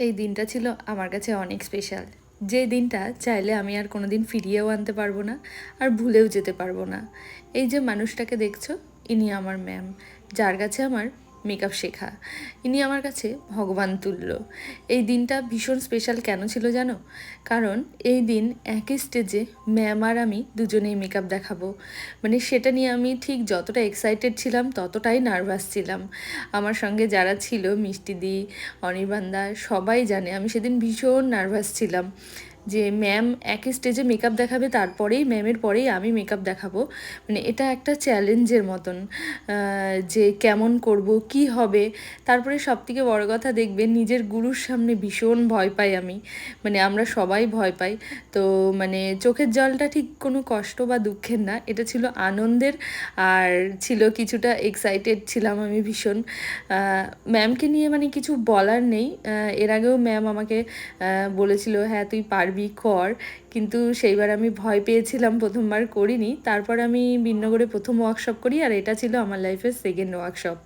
এই দিনটা ছিল আমার কাছে অনেক স্পেশাল। যে দিনটা চাইলে আমি আর কোনো দিন ফিরিয়েও আনতে পারবো না, আর ভুলেও যেতে পারবো না। এই যে মানুষটাকে দেখছো, ইনি আমার ম্যাম, যার কাছে আমার মেকআপ শেখা। ইনি আমার কাছে ভগবান তুল্য। এই দিনটা ভীষণ স্পেশাল কেন ছিল জানো? কারণ এই দিন একই স্টেজে ম্যাম আর আমি দুজনেই মেকআপ দেখাবো। মানে সেটা নিয়ে আমি ঠিক যতটা এক্সাইটেড ছিলাম ততটাই নার্ভাস ছিলাম। আমার সঙ্গে যারা ছিল, মিষ্টিদি, অনির্বাণদা, সবাই জানে আমি সেদিন ভীষণ নার্ভাস ছিলাম যে ম্যাম একই স্টেজে মেকআপ দেখাবে, তারপরেই ম্যামের পরেই আমি মেকআপ দেখাবো। মানে এটা একটা চ্যালেঞ্জের মতন, যে কেমন করব, কি হবে। তারপরে সবথেকে বড় কথা, দেখবেন নিজের গুরুর সামনে ভীষণ ভয় পাই আমি। মানে আমরা সবাই ভয় পাই। তো মানে চোখের জলটা ঠিক কোনো কষ্ট বা দুঃখের না, এটা ছিল আনন্দের। আর ছিল কিছুটা এক্সাইটেড ছিলাম আমি ভীষণ। ম্যামকে নিয়ে মানে কিছু বলার নেই। এর আগেও ম্যাম আমাকে বলেছিল হ্যাঁ তুই পারবি, কর। কিন্তু সেইবার আমি ভয় পেয়েছিলাম, প্রথমবার করিনি। তারপর আমি বিন্নগরে প্রথম ওয়ার্কশপ করি, আর এটা ছিল আমার লাইফের সেকেন্ড ওয়ার্কশপ।